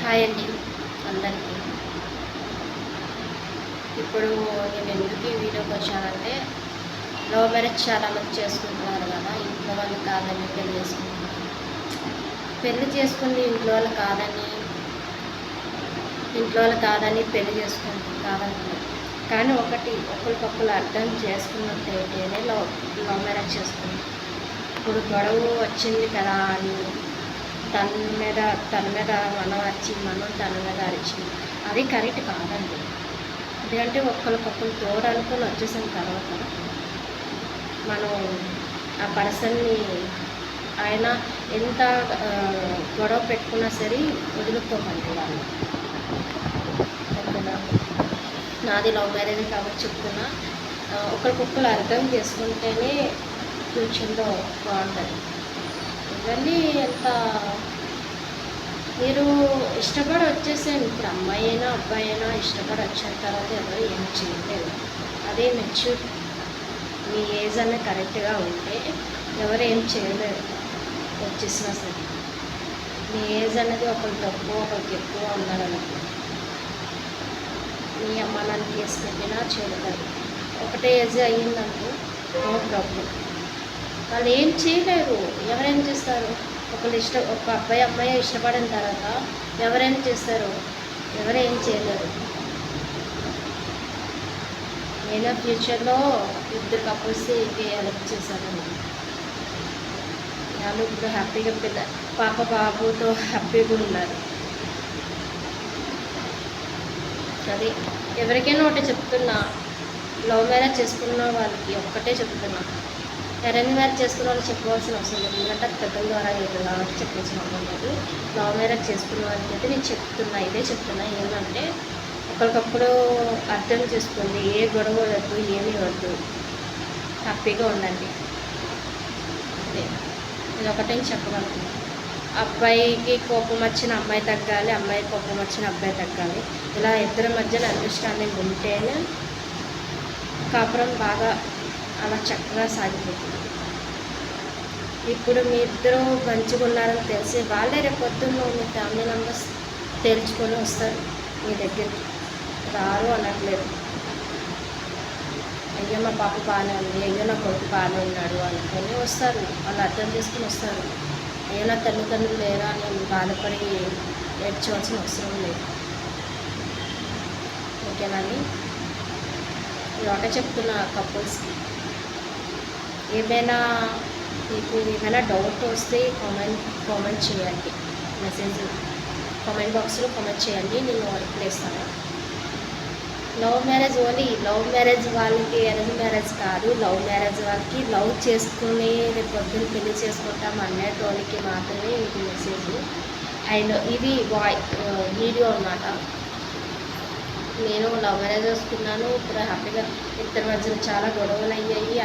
Hi అండి అందరికీ. ఇప్పుడు నేను ఎందుకు ఈ వీడియోకి వచ్చానంటే, లవ్ మ్యారేజ్ చాలామంది చేసుకుంటున్నారు కదా, ఇంట్లో వాళ్ళు కాదని పెళ్లి చేసుకుంది ఇంట్లో వాళ్ళు కాదని పెళ్లి చేసుకుంటుంది కాదంటున్నారు. కానీ ఒకరికొకరు అర్థం చేసుకున్నట్టయితేనే లవ్ మ్యారేజ్ చేసుకుంది. ఇప్పుడు గొడవ వచ్చింది కదా అని తన మీద మనం అరిచి మనం తన మీద అరిచింది, అది కరెక్ట్ కాదండి. ఎందుకంటే ఒకరికొకరు తోడు అనుకుని వచ్చేసిన తర్వాత మనం ఆ పర్సన్ని ఆయన ఎంత గొడవ పెట్టుకున్నా సరే వదులుకోకండి వాళ్ళు. ఓకేనా? నాది లవ్ మ్యారేజ్ కాబట్టి చెప్తున్నా, ఒకరికొకరు అర్థం చేసుకుంటేనే ఫ్యూచర్లో బాగుంటుంది. ఇవన్నీ ఎంత మీరు ఇష్టపడి వచ్చేసేయండి. ఇప్పుడు అమ్మాయి అయినా అబ్బాయి అయినా ఇష్టపడి వచ్చిన తర్వాత ఎవరు ఏం చేయలేదు. అదే మెచ్యూర్ మీ ఏజ్ అన్న కరెక్ట్గా ఉంటే ఎవరు ఏం చేయలేరు. వచ్చేసినా సరే మీ ఏజ్ అనేది ఒకరికి తక్కువ ఒకరికి ఎక్కువ ఉండాలనుకో, మీ అమ్మ నాన్న కేసు పెట్టినా చేయలేదు. ఒకటే ఏజ్ అయ్యిందనుకో నో ప్రాబ్లం. వాళ్ళు ఏం చేయలేరు. ఎవరేం చేస్తారు? ఒక అమ్మాయి ఇష్టపడిన తర్వాత ఎవరేం చేస్తారు? ఎవరేం చేయలేరు. నేను ఫ్యూచర్లో ఇద్దరు కపుల్స్కి హెల్ప్ చేశాను. వాళ్ళు ఇప్పుడు హ్యాపీగా బాబుతో హ్యాపీగా ఉన్నారు. అది ఎవరికైనా ఒకటి చెప్తున్నా, లవ్ మ్యారేజ్ చేసుకున్న వాళ్ళకి ఒక్కటే చెప్తున్నా, అరేంజ్ మ్యారేజ్ చేసుకున్న వాళ్ళు చెప్పవలసిన అవసరం లేదు. ఎందుకంటే పెద్దల ద్వారా కాబట్టి చెప్పాల్సిన అవసరం లేదు. లవ్ మ్యారేజ్ చేసుకున్న వాళ్ళకి అయితే నేను ఇదే చెప్తున్నా ఏంటంటే, ఒకరికప్పుడు అర్థం చేసుకోండి. ఏ గొడవ వద్దు, ఏమీ వద్దు, హ్యాపీగా ఉండండి. అదే ఇది ఒకటే చెప్పగలను. అబ్బాయికి కోపం వచ్చిన అమ్మాయి తగ్గాలి, అమ్మాయి కోపం వచ్చిన అబ్బాయి తగ్గాలి. ఇలా ఇద్దరి మధ్యలో అండర్స్టాండింగ్ ఉంటేనే కాపురం బాగా అలా చక్కగా సాగిపోతుంది. ఇప్పుడు మీ ఇద్దరు మంచిగా ఉన్నారని తెలిసి వాళ్ళే రేపు పొద్దున్న మీ ఫ్యామిలీ మెంబర్స్ తేల్చుకొని వస్తారు మీ దగ్గరికి. రారు అనట్లేదు. అయ్యో మా పాప బాగానే ఉంది, అయ్యో నా కొడుకు బాగానే ఉన్నాడు అనుకొని వస్తారు. వాళ్ళు అర్థం చేసుకుని వస్తారు. అయ్యో నా తల్లిదండ్రులు లేరా అని బాధపడి ఏడ్చవలసిన అవసరం లేదు. ఓకేనండి? ఇది ఒకటే చెప్తున్నా కపుల్స్కి. మీకు ఏమైనా డౌట్ వస్తే కామెంట్ చేయండి. మెసేజ్ కామెంట్ బాక్స్లో కామెంట్ చేయండి, నేను రిప్లై ఇస్తాను. Love marriage only love marriage వాళ్ళకి అరేంజ్ మ్యారేజ్ కాదు. లవ్ మ్యారేజ్ వాళ్ళకి లవ్ చేసుకుని రేపు పొద్దున్న పెళ్లి చేసుకుంటాం అన్నేటోళ్ళకి మాత్రమే ఇది మెసేజ్. అండ్ ఇది వీడియో అన్నమాట. నేను లవ్ మ్యారేజ్ చేసుకున్నాను. ఇప్పుడు హ్యాపీగా ఇద్దరి మధ్యలో చాలా గొడవలు అయ్యాయి,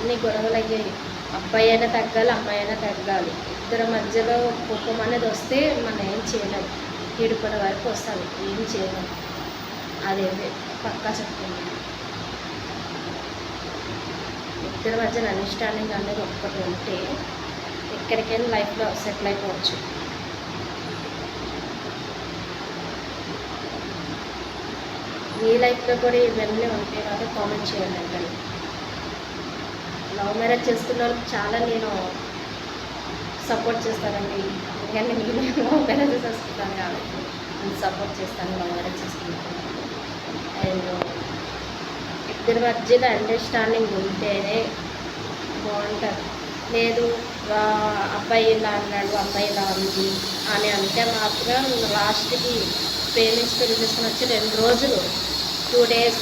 అన్ని గొడవలు అయ్యాయి. అబ్బాయి అయినా తగ్గాలి, అమ్మాయి అయినా తగ్గాలి. ఇద్దరి మధ్యలో కోపం అనేది వస్తే మనం ఏం చేయలేం. ఏడుపడ వరకు వస్తాను, ఏం చేయలేం. అదేదే పక్కా చెప్తున్నాను. ఇద్దరి మధ్యన అండర్స్టాండింగ్ అనేది ఒక్కటి ఉంటే ఎక్కడికైనా లైఫ్లో సెటిల్ అయిపోవచ్చు. మీ లైఫ్లో కూడా ఇవన్నీ ఉంటాయి కాబట్టి కామెంట్ చేయండి. అంటే లవ్ మ్యారేజ్ చేసుకున్న వాళ్ళకి చాలా నేను సపోర్ట్ చేస్తానండి. ఎందుకంటే నేను లవ్ మ్యారేజ్ చేసుకుంటాను కాబట్టి నేను సపోర్ట్ చేస్తాను లవ్ మ్యారేజ్ చేసుకున్నాను. అండ్ ఇద్దరి మధ్యలో అండర్స్టాండింగ్ ఉంటేనే బాగుంటుంది. లేదు అబ్బాయి ఇలా అన్నాడు, అబ్బాయి ఇలా ఉంది అని అంటే మాత్రం లాస్ట్కి పేరెంట్స్ పెళ్లి చేసుకుని వచ్చి 2 రోజులు 2 days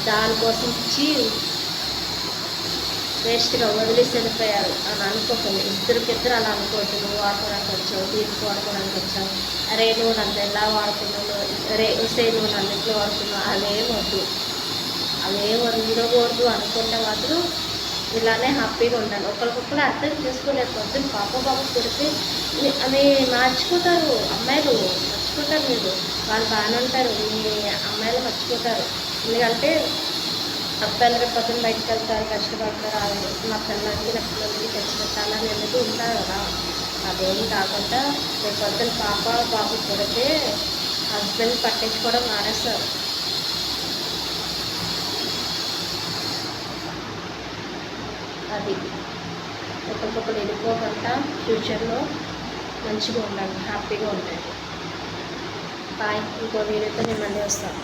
దానికోసం ఇచ్చి వేస్ట్గా వదిలేసి వెళ్ళిపోయారు అని అనుకోకండి. ఇద్దరికిద్దరు అలా అనుకోవద్దు. నువ్వు వాడుకోవడానికి వచ్చావు, దీనికి వాడుకోవడానికి వచ్చావు, అరే నువ్వు నన్ను ఎలా వాడుకున్నావు, నువ్వు నన్ను ఎట్లా వాడుకున్నావు, అవేమొద్దు ఉండకూడదు. అనుకుంటే మాత్రం ఇలానే హ్యాపీగా ఉండాలి. ఒకరికొకరు అర్థం చేసుకోలేకపోతే పాప కొడితే అవి మర్చిపోతారు. అమ్మాయిలు మర్చిపోతారు. మీరు వాళ్ళు బాగానే ఉంటారు, మీ అమ్మాయిలు మర్చిపోతారు. ఎందుకంటే అబ్బాయిలు రేపు పొద్దున్న బయటకు వెళ్తారు, కష్టపడతారు. మా పిల్లలకి తెచ్చిపెట్టాలని ఎందుకు ఉంటారు కదా. అదేం కాకుండా రేపు పొద్దున పాప బాబు పుడితే హస్బెండ్ పట్టించుకోవడం మానేస్తారు. అది ఒకరికొకరు వెళ్ళిపోకుండా ఫ్యూచర్లో మంచిగా ఉండాలి, హ్యాపీగా ఉండండి. బాయ్. ఇంకో వీడియోతో నేను మళ్ళీ వస్తాను.